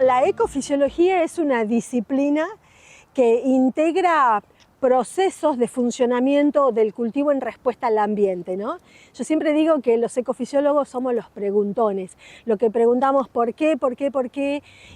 La ecofisiología es una disciplina que integra procesos de funcionamiento del cultivo en respuesta al ambiente, ¿no? Yo siempre digo que los ecofisiólogos somos los preguntones, lo que preguntamos por qué,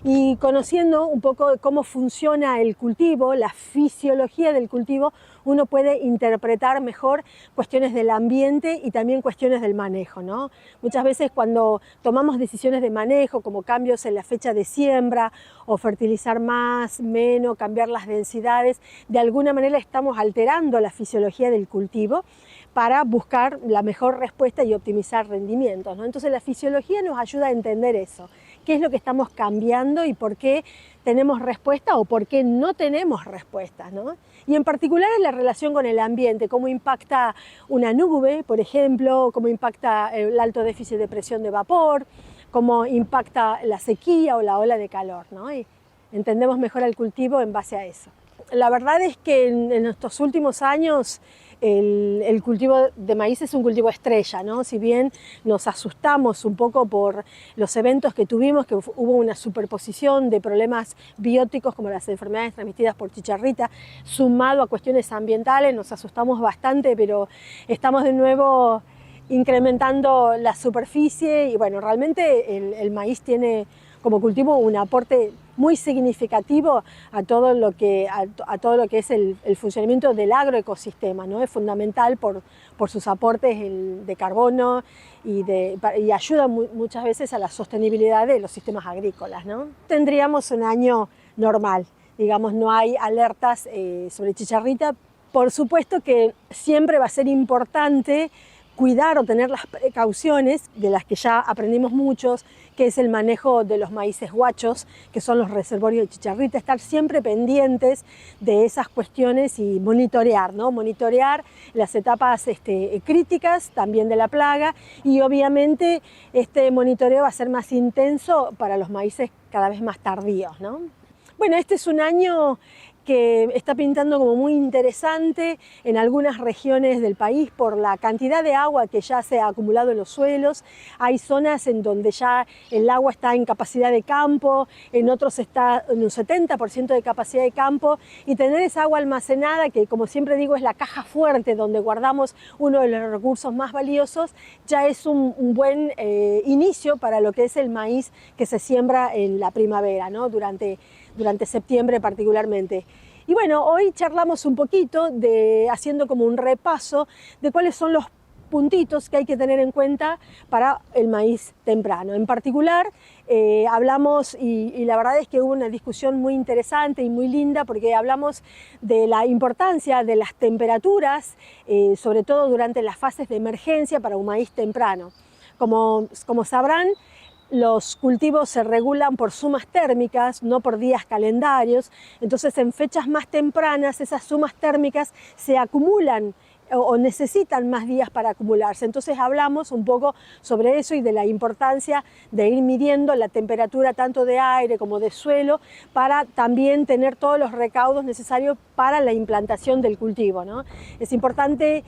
y conociendo un poco cómo funciona el cultivo, la fisiología del cultivo, uno puede interpretar mejor cuestiones del ambiente y también cuestiones del manejo, ¿no? Muchas veces cuando tomamos decisiones de manejo, como cambios en la fecha de siembra, o fertilizar más, menos, cambiar las densidades, de alguna manera estamos alterando la fisiología del cultivo para buscar la mejor respuesta y optimizar rendimientos, ¿no? Entonces la fisiología nos ayuda a entender eso, qué es lo que estamos cambiando y por qué tenemos respuesta o por qué no tenemos respuestas, ¿no? Y en particular en la relación con el ambiente, cómo impacta una nube, por ejemplo, cómo impacta el alto déficit de presión de vapor, cómo impacta la sequía o la ola de calor, ¿no? Y entendemos mejor el cultivo en base a eso. La verdad es que en estos últimos años el cultivo de maíz es un cultivo estrella, ¿no? Si bien nos asustamos un poco por los eventos que tuvimos, que hubo una superposición de problemas bióticos como las enfermedades transmitidas por chicharrita, sumado a cuestiones ambientales, nos asustamos bastante, pero estamos de nuevo incrementando la superficie y bueno, realmente el maíz tiene como cultivo un aporte muy significativo a todo lo que es el funcionamiento del agroecosistema, ¿no? Es fundamental por sus aportes de carbono y ayuda muchas veces a la sostenibilidad de los sistemas agrícolas, ¿no? Tendríamos un año normal, digamos, no hay alertas sobre chicharrita. Por supuesto que siempre va a ser importante cuidar o tener las precauciones de las que ya aprendimos muchos, que es el manejo de los maíces guachos, que son los reservorios de chicharrita, estar siempre pendientes de esas cuestiones y monitorear, ¿no? Monitorear las etapas críticas también de la plaga y obviamente este monitoreo va a ser más intenso para los maíces cada vez más tardíos, ¿no? Bueno, este es un año que está pintando como muy interesante en algunas regiones del país por la cantidad de agua que ya se ha acumulado en los suelos. Hay zonas en donde ya el agua está en capacidad de campo, en otros está en un 70% de capacidad de campo, y tener esa agua almacenada, que como siempre digo es la caja fuerte donde guardamos uno de los recursos más valiosos, ya es un buen inicio para lo que es el maíz que se siembra en la primavera, ¿no? Durante septiembre particularmente. Y bueno, hoy charlamos un poquito haciendo como un repaso de cuáles son los puntitos que hay que tener en cuenta para el maíz temprano. En particular, hablamos, y la verdad es que hubo una discusión muy interesante y muy linda, porque hablamos de la importancia de las temperaturas, sobre todo durante las fases de emergencia para un maíz temprano. Como sabrán, los cultivos se regulan por sumas térmicas, no por días calendarios, entonces en fechas más tempranas esas sumas térmicas se acumulan o necesitan más días para acumularse. Entonces hablamos un poco sobre eso y de la importancia de ir midiendo la temperatura tanto de aire como de suelo para también tener todos los recaudos necesarios para la implantación del cultivo, ¿no? Es importante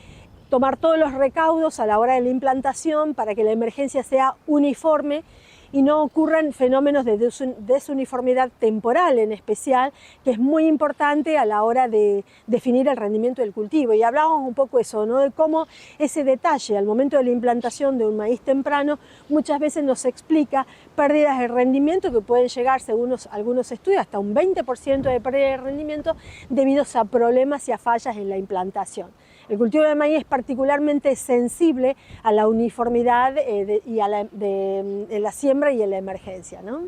tomar todos los recaudos a la hora de la implantación para que la emergencia sea uniforme y no ocurran fenómenos de desuniformidad temporal en especial, que es muy importante a la hora de definir el rendimiento del cultivo. Y hablábamos un poco eso, ¿no? De cómo ese detalle al momento de la implantación de un maíz temprano muchas veces nos explica pérdidas de rendimiento que pueden llegar, según algunos estudios, hasta un 20% de pérdida de rendimiento debido a problemas y a fallas en la implantación. El cultivo de maíz es particularmente sensible a la uniformidad y a la siembra y en la emergencia, ¿no?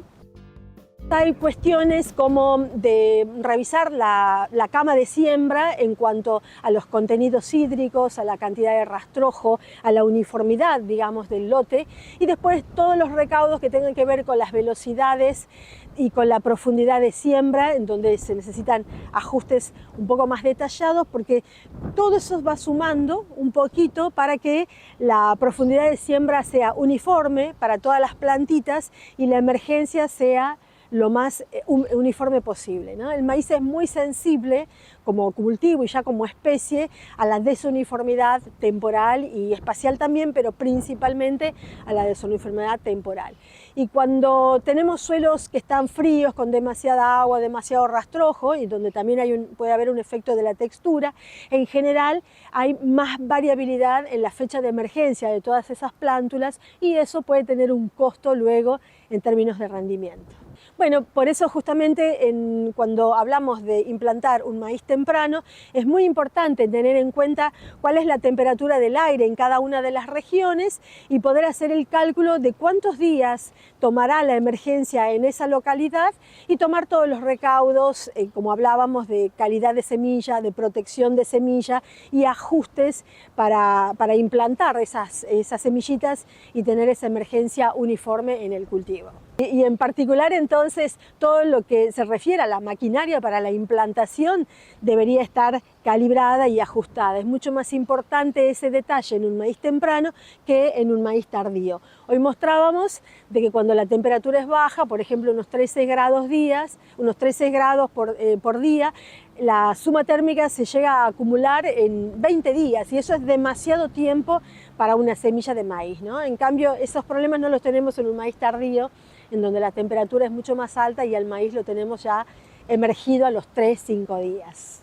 Hay cuestiones como de revisar la cama de siembra en cuanto a los contenidos hídricos, a la cantidad de rastrojo, a la uniformidad, digamos, del lote, y después todos los recaudos que tengan que ver con las velocidades y con la profundidad de siembra, en donde se necesitan ajustes un poco más detallados, porque todo eso va sumando un poquito para que la profundidad de siembra sea uniforme para todas las plantitas y la emergencia sea lo más uniforme posible, ¿no? El maíz es muy sensible como cultivo y ya como especie a la desuniformidad temporal y espacial también, pero principalmente a la desuniformidad temporal. Y cuando tenemos suelos que están fríos, con demasiada agua, demasiado rastrojo, y donde también puede haber un efecto de la textura, en general hay más variabilidad en la fecha de emergencia de todas esas plántulas y eso puede tener un costo luego en términos de rendimiento. Bueno, por eso justamente cuando hablamos de implantar un maíz temprano, es muy importante tener en cuenta cuál es la temperatura del aire en cada una de las regiones y poder hacer el cálculo de cuántos días tomará la emergencia en esa localidad y tomar todos los recaudos, como hablábamos, de calidad de semilla, de protección de semilla y ajustes para implantar esas semillitas y tener esa emergencia uniforme en el cultivo. Y en particular entonces todo lo que se refiere a la maquinaria para la implantación debería estar calibrada y ajustada. Es mucho más importante ese detalle en un maíz temprano que en un maíz tardío. Hoy mostrábamos de que cuando la temperatura es baja, por ejemplo unos 13 grados por día, la suma térmica se llega a acumular en 20 días y eso es demasiado tiempo para una semilla de maíz, ¿no? En cambio, esos problemas no los tenemos en un maíz tardío, en donde la temperatura es mucho más alta y el maíz lo tenemos ya emergido a los 3-5 días.